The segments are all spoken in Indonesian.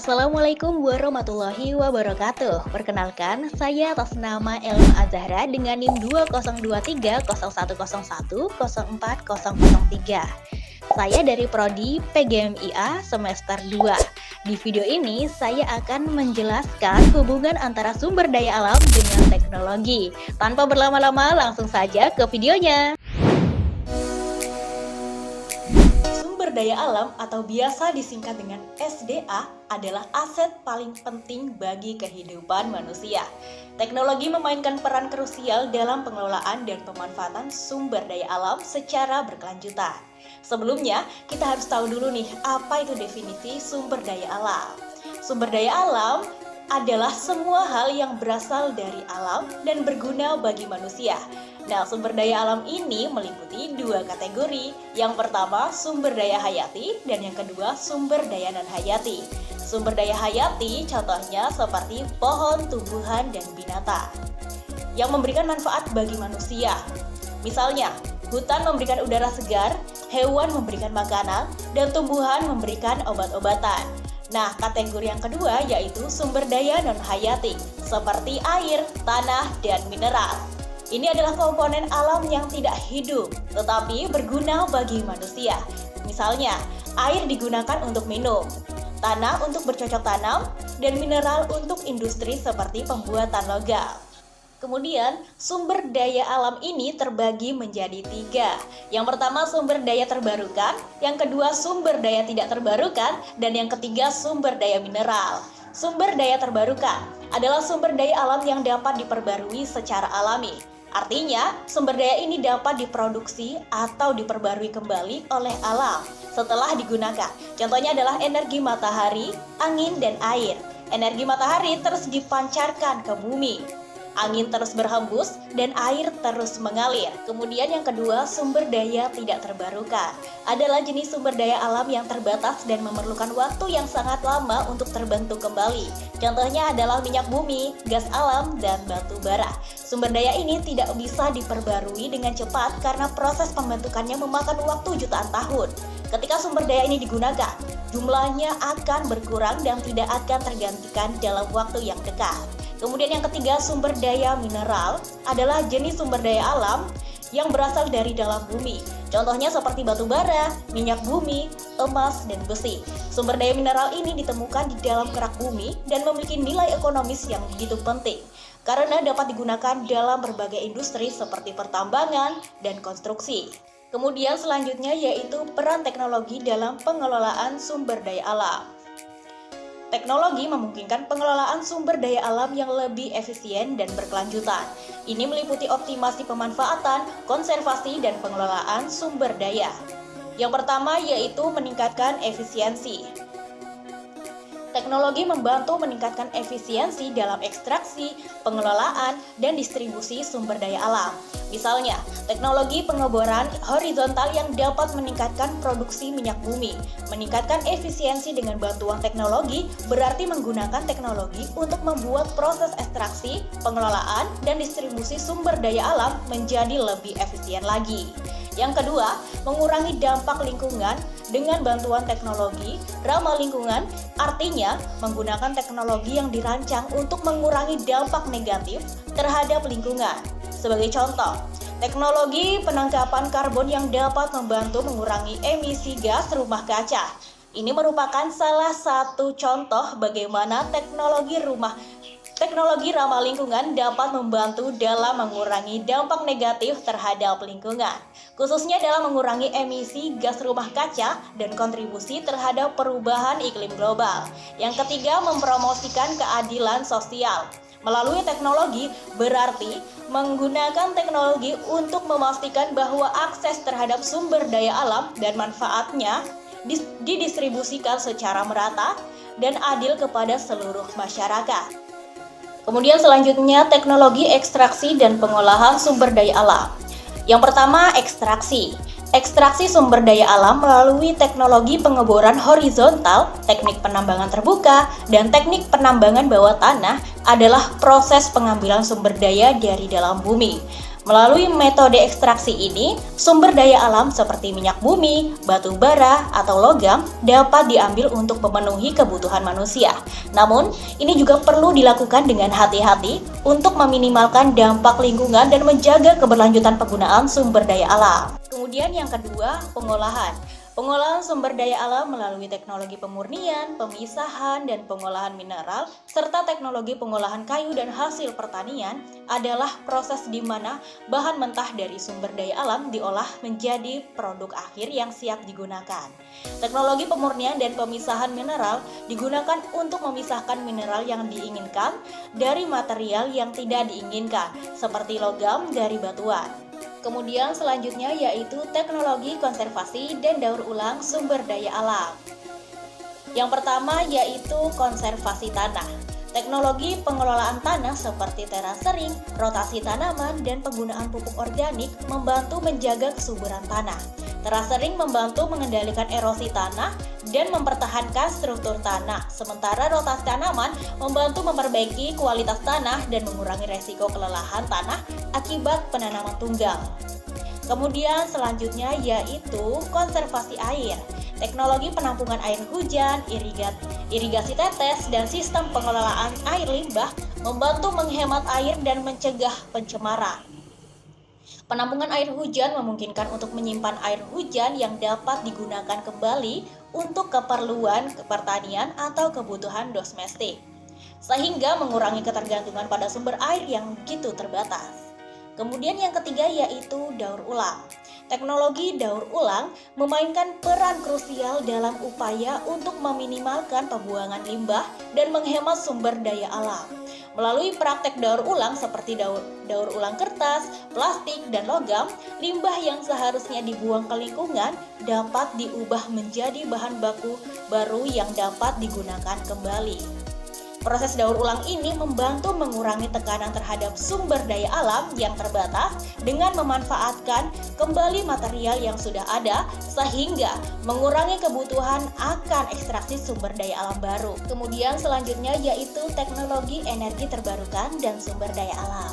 Assalamualaikum warahmatullahi wabarakatuh. Perkenalkan, saya atas nama Elma Azahra dengan NIM 20230101040003. Saya dari Prodi PGMIA semester 2. Di video ini saya akan menjelaskan hubungan antara sumber daya alam dengan teknologi. Tanpa berlama-lama, langsung saja ke videonya. Sumber daya alam atau biasa disingkat dengan SDA adalah aset paling penting bagi kehidupan manusia. Teknologi memainkan peran krusial dalam pengelolaan dan pemanfaatan sumber daya alam secara berkelanjutan. Sebelumnya, kita harus tahu dulu nih, apa itu definisi sumber daya alam. Sumber daya alam adalah semua hal yang berasal dari alam dan berguna bagi manusia. Nah, sumber daya alam ini meliputi dua kategori. Yang pertama, sumber daya hayati, dan yang kedua, sumber daya non-hayati. Sumber daya hayati contohnya seperti pohon, tumbuhan, dan binatang yang memberikan manfaat bagi manusia. Misalnya, hutan memberikan udara segar, hewan memberikan makanan, dan tumbuhan memberikan obat-obatan. Nah, kategori yang kedua yaitu sumber daya non-hayati, seperti air, tanah, dan mineral. Ini adalah komponen alam yang tidak hidup, tetapi berguna bagi manusia. Misalnya, air digunakan untuk minum, tanah untuk bercocok tanam, dan mineral untuk industri seperti pembuatan logam. Kemudian, sumber daya alam ini terbagi menjadi tiga. Yang pertama, sumber daya terbarukan, yang kedua, sumber daya tidak terbarukan, dan yang ketiga, sumber daya mineral. Sumber daya terbarukan adalah sumber daya alam yang dapat diperbarui secara alami. Artinya, sumber daya ini dapat diproduksi atau diperbarui kembali oleh alam setelah digunakan. Contohnya adalah energi matahari, angin, dan air. Energi matahari terus dipancarkan ke bumi, angin terus berhembus, dan air terus mengalir. Kemudian yang kedua, sumber daya tidak terbarukan adalah jenis sumber daya alam yang terbatas dan memerlukan waktu yang sangat lama untuk terbentuk kembali. Contohnya adalah minyak bumi, gas alam, dan batu bara. Sumber daya ini tidak bisa diperbarui dengan cepat karena proses pembentukannya memakan waktu jutaan tahun. Ketika sumber daya ini digunakan, jumlahnya akan berkurang dan tidak akan tergantikan dalam waktu yang dekat. Kemudian yang ketiga, sumber daya mineral adalah jenis sumber daya alam yang berasal dari dalam bumi. Contohnya seperti batu bara, minyak bumi, emas, dan besi. Sumber daya mineral ini ditemukan di dalam kerak bumi dan memiliki nilai ekonomis yang begitu penting karena dapat digunakan dalam berbagai industri seperti pertambangan dan konstruksi. Kemudian selanjutnya yaitu peran teknologi dalam pengelolaan sumber daya alam. Teknologi memungkinkan pengelolaan sumber daya alam yang lebih efisien dan berkelanjutan. Ini meliputi optimasi pemanfaatan, konservasi, dan pengelolaan sumber daya. Yang pertama yaitu meningkatkan efisiensi. Teknologi membantu meningkatkan efisiensi dalam ekstraksi, pengelolaan, dan distribusi sumber daya alam. Misalnya, teknologi pengeboran horizontal yang dapat meningkatkan produksi minyak bumi. Meningkatkan efisiensi dengan bantuan teknologi berarti menggunakan teknologi untuk membuat proses ekstraksi, pengelolaan, dan distribusi sumber daya alam menjadi lebih efisien lagi. Yang kedua, mengurangi dampak lingkungan dengan bantuan teknologi ramah lingkungan, artinya menggunakan teknologi yang dirancang untuk mengurangi dampak negatif terhadap lingkungan. Sebagai contoh, teknologi penangkapan karbon yang dapat membantu mengurangi emisi gas rumah kaca. Ini merupakan salah satu contoh bagaimana teknologi ramah lingkungan dapat membantu dalam mengurangi dampak negatif terhadap lingkungan, khususnya dalam mengurangi emisi gas rumah kaca dan kontribusi terhadap perubahan iklim global. Yang ketiga, mempromosikan keadilan sosial. Melalui teknologi berarti menggunakan teknologi untuk memastikan bahwa akses terhadap sumber daya alam dan manfaatnya didistribusikan secara merata dan adil kepada seluruh masyarakat. Kemudian selanjutnya teknologi ekstraksi dan pengolahan sumber daya alam. Yang pertama, ekstraksi. Ekstraksi sumber daya alam melalui teknologi pengeboran horizontal, teknik penambangan terbuka, dan teknik penambangan bawah tanah adalah proses pengambilan sumber daya dari dalam bumi. Melalui metode ekstraksi ini, sumber daya alam seperti minyak bumi, batu bara, atau logam dapat diambil untuk memenuhi kebutuhan manusia. Namun, ini juga perlu dilakukan dengan hati-hati untuk meminimalkan dampak lingkungan dan menjaga keberlanjutan penggunaan sumber daya alam. Kemudian yang kedua, pengolahan. Pengolahan sumber daya alam melalui teknologi pemurnian, pemisahan, dan pengolahan mineral, serta teknologi pengolahan kayu dan hasil pertanian adalah proses di mana bahan mentah dari sumber daya alam diolah menjadi produk akhir yang siap digunakan. Teknologi pemurnian dan pemisahan mineral digunakan untuk memisahkan mineral yang diinginkan dari material yang tidak diinginkan, seperti logam dari batuan. Kemudian selanjutnya yaitu teknologi konservasi dan daur ulang sumber daya alam. Yang pertama yaitu konservasi tanah. Teknologi pengelolaan tanah seperti terasering, rotasi tanaman, dan penggunaan pupuk organik membantu menjaga kesuburan tanah. Terasering membantu mengendalikan erosi tanah dan mempertahankan struktur tanah, sementara rotasi tanaman membantu memperbaiki kualitas tanah dan mengurangi resiko kelelahan tanah akibat penanaman tunggal. Kemudian selanjutnya yaitu konservasi air. Teknologi penampungan air hujan, irigasi tetes, dan sistem pengelolaan air limbah membantu menghemat air dan mencegah pencemaran. Penampungan air hujan memungkinkan untuk menyimpan air hujan yang dapat digunakan kembali untuk keperluan pertanian atau kebutuhan domestik, sehingga mengurangi ketergantungan pada sumber air yang begitu terbatas. Kemudian yang ketiga yaitu daur ulang. Teknologi daur ulang memainkan peran krusial dalam upaya untuk meminimalkan pembuangan limbah dan menghemat sumber daya alam. Melalui praktek daur ulang seperti daur ulang kertas, plastik, dan logam, limbah yang seharusnya dibuang ke lingkungan dapat diubah menjadi bahan baku baru yang dapat digunakan kembali. Proses daur ulang ini membantu mengurangi tekanan terhadap sumber daya alam yang terbatas dengan memanfaatkan kembali material yang sudah ada sehingga mengurangi kebutuhan akan ekstraksi sumber daya alam baru. Kemudian selanjutnya yaitu teknologi energi terbarukan dan sumber daya alam.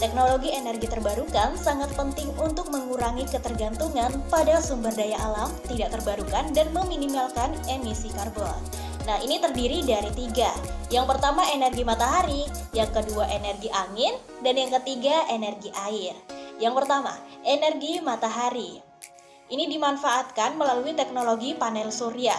Teknologi energi terbarukan sangat penting untuk mengurangi ketergantungan pada sumber daya alam tidak terbarukan dan meminimalkan emisi karbon. Nah, ini terdiri dari 3. Yang pertama energi matahari, yang kedua energi angin, dan yang ketiga energi air. Yang pertama, energi matahari. Ini dimanfaatkan melalui teknologi panel surya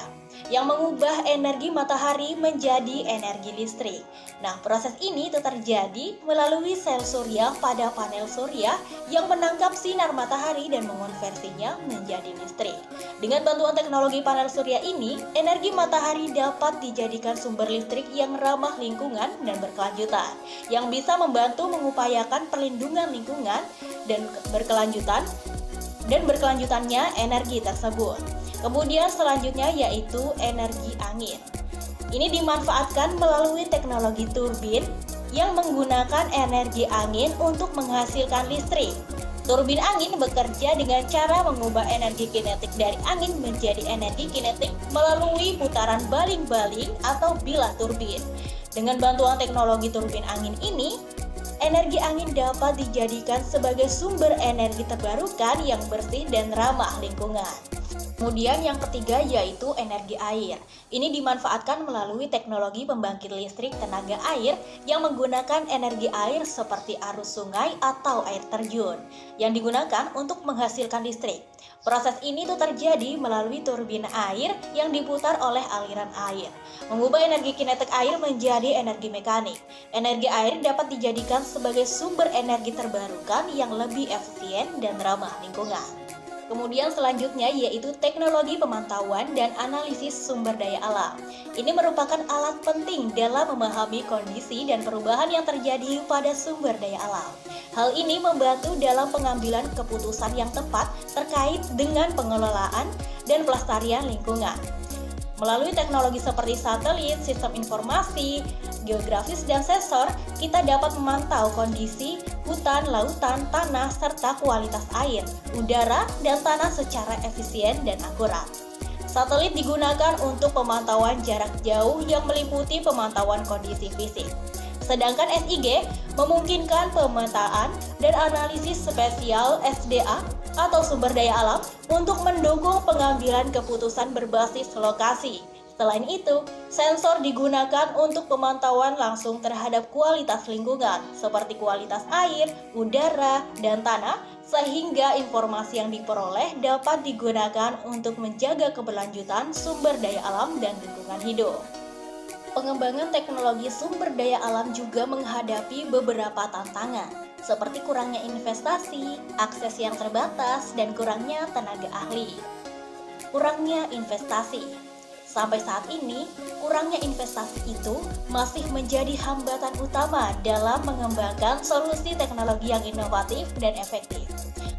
yang mengubah energi matahari menjadi energi listrik. Nah, proses ini terjadi melalui sel surya pada panel surya yang menangkap sinar matahari dan mengonversinya menjadi listrik. Dengan bantuan teknologi panel surya ini, energi matahari dapat dijadikan sumber listrik yang ramah lingkungan dan berkelanjutan, yang bisa membantu mengupayakan perlindungan lingkungan dan berkelanjutannya energi tersebut. Kemudian selanjutnya yaitu energi angin. Ini dimanfaatkan melalui teknologi turbin yang menggunakan energi angin untuk menghasilkan listrik. Turbin angin bekerja dengan cara mengubah energi kinetik dari angin menjadi energi kinetik melalui putaran baling-baling atau bilah turbin. Dengan bantuan teknologi turbin angin ini, energi angin dapat dijadikan sebagai sumber energi terbarukan yang bersih dan ramah lingkungan. Kemudian yang ketiga yaitu energi air. Ini dimanfaatkan melalui teknologi pembangkit listrik tenaga air yang menggunakan energi air seperti arus sungai atau air terjun yang digunakan untuk menghasilkan listrik. Proses ini terjadi melalui turbin air yang diputar oleh aliran air, mengubah energi kinetik air menjadi energi mekanik. Energi air dapat dijadikan sebagai sumber energi terbarukan yang lebih efisien dan ramah lingkungan. Kemudian selanjutnya yaitu teknologi pemantauan dan analisis sumber daya alam. Ini merupakan alat penting dalam memahami kondisi dan perubahan yang terjadi pada sumber daya alam. Hal ini membantu dalam pengambilan keputusan yang tepat terkait dengan pengelolaan dan pelestarian lingkungan. Melalui teknologi seperti satelit, sistem informasi, geografis, dan sensor, kita dapat memantau kondisi hutan, lautan, tanah, serta kualitas air, udara, dan tanah secara efisien dan akurat. Satelit digunakan untuk pemantauan jarak jauh yang meliputi pemantauan kondisi fisik. Sedangkan SIG memungkinkan pemetaan dan analisis spesial SDA atau sumber daya alam untuk mendukung pengambilan keputusan berbasis lokasi. Selain itu, sensor digunakan untuk pemantauan langsung terhadap kualitas lingkungan, seperti kualitas air, udara, dan tanah, sehingga informasi yang diperoleh dapat digunakan untuk menjaga keberlanjutan sumber daya alam dan lingkungan hidup. Pengembangan teknologi sumber daya alam juga menghadapi beberapa tantangan, seperti kurangnya investasi, akses yang terbatas, dan kurangnya tenaga ahli. Kurangnya investasi. Sampai saat ini, kurangnya investasi itu masih menjadi hambatan utama dalam mengembangkan solusi teknologi yang inovatif dan efektif.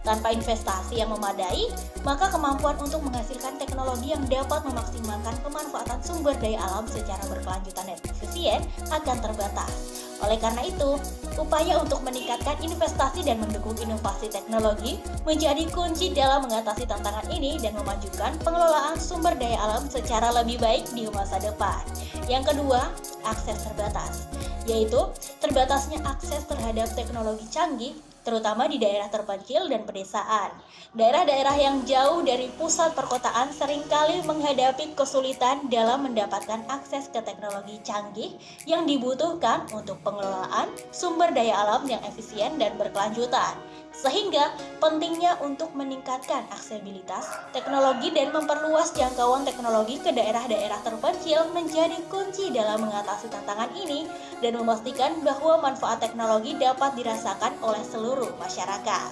Tanpa investasi yang memadai, maka kemampuan untuk menghasilkan teknologi yang dapat memaksimalkan pemanfaatan sumber daya alam secara berkelanjutan dan efisien akan terbatas. Oleh karena itu, upaya untuk meningkatkan investasi dan mendukung inovasi teknologi menjadi kunci dalam mengatasi tantangan ini dan memajukan pengelolaan sumber daya alam secara lebih baik di masa depan. Yang kedua, akses terbatas, yaitu terbatasnya akses terhadap teknologi canggih, terutama di daerah terpencil dan pedesaan. Daerah-daerah yang jauh dari pusat perkotaan seringkali menghadapi kesulitan dalam mendapatkan akses ke teknologi canggih yang dibutuhkan untuk pengelolaan sumber daya alam yang efisien dan berkelanjutan. Sehingga pentingnya untuk meningkatkan aksesibilitas teknologi dan memperluas jangkauan teknologi ke daerah-daerah terpencil menjadi kunci dalam mengatasi tantangan ini dan memastikan bahwa manfaat teknologi dapat dirasakan oleh seluruh masyarakat.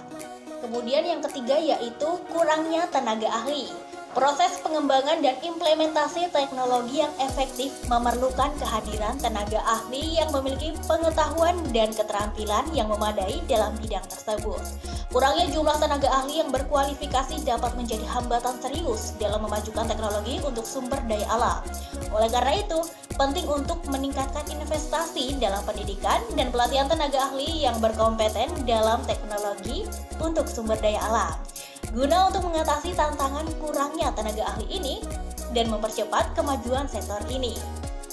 Kemudian yang ketiga yaitu kurangnya tenaga ahli. Proses pengembangan dan implementasi teknologi yang efektif memerlukan kehadiran tenaga ahli yang memiliki pengetahuan dan keterampilan yang memadai dalam bidang tersebut. Kurangnya jumlah tenaga ahli yang berkualifikasi dapat menjadi hambatan serius dalam memajukan teknologi untuk sumber daya alam. Oleh karena itu, penting untuk meningkatkan investasi dalam pendidikan dan pelatihan tenaga ahli yang berkompeten dalam teknologi untuk sumber daya alam, guna untuk mengatasi tantangan kurangnya tenaga ahli ini dan mempercepat kemajuan sektor ini.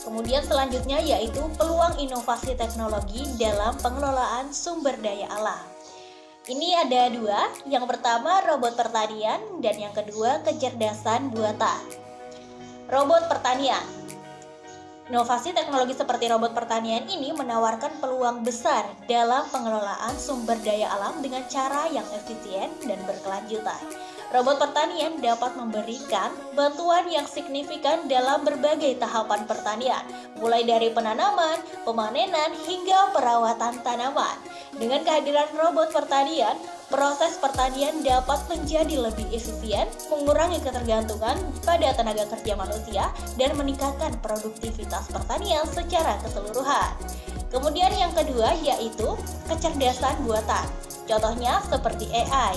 Kemudian selanjutnya yaitu peluang inovasi teknologi dalam pengelolaan sumber daya alam. Ini ada dua, yang pertama robot pertanian dan yang kedua kecerdasan buatan. Robot pertanian. Inovasi teknologi seperti robot pertanian ini menawarkan peluang besar dalam pengelolaan sumber daya alam dengan cara yang efisien dan berkelanjutan. Robot pertanian dapat memberikan bantuan yang signifikan dalam berbagai tahapan pertanian, mulai dari penanaman, pemanenan, hingga perawatan tanaman. Dengan kehadiran robot pertanian, proses pertanian dapat menjadi lebih efisien, mengurangi ketergantungan pada tenaga kerja manusia, dan meningkatkan produktivitas pertanian secara keseluruhan. Kemudian yang kedua yaitu kecerdasan buatan. Contohnya seperti AI.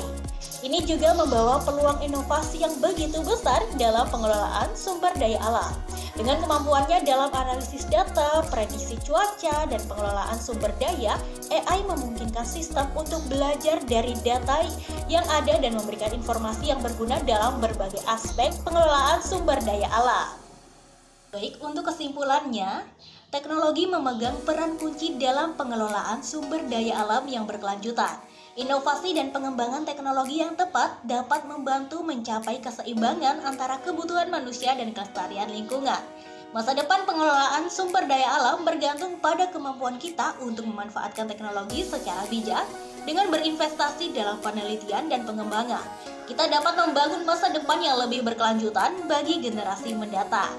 Ini juga membawa peluang inovasi yang begitu besar dalam pengelolaan sumber daya alam. Dengan kemampuannya dalam analisis data, prediksi cuaca, dan pengelolaan sumber daya, AI memungkinkan sistem untuk belajar dari data yang ada dan memberikan informasi yang berguna dalam berbagai aspek pengelolaan sumber daya alam. Baik, untuk kesimpulannya, teknologi memegang peran kunci dalam pengelolaan sumber daya alam yang berkelanjutan. Inovasi dan pengembangan teknologi yang tepat dapat membantu mencapai keseimbangan antara kebutuhan manusia dan kelestarian lingkungan. Masa depan pengelolaan sumber daya alam bergantung pada kemampuan kita untuk memanfaatkan teknologi secara bijak dengan berinvestasi dalam penelitian dan pengembangan. Kita dapat membangun masa depan yang lebih berkelanjutan bagi generasi mendatang.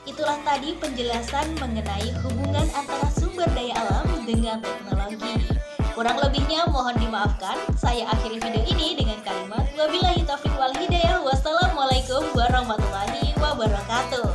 Itulah tadi penjelasan mengenai hubungan antara sumber daya alam dengan teknologi. Kurang lebihnya mohon dimaafkan. Saya akhiri video ini dengan kalimat wabillahi taufiq wal hidayah. Wassalamualaikum warahmatullahi wabarakatuh.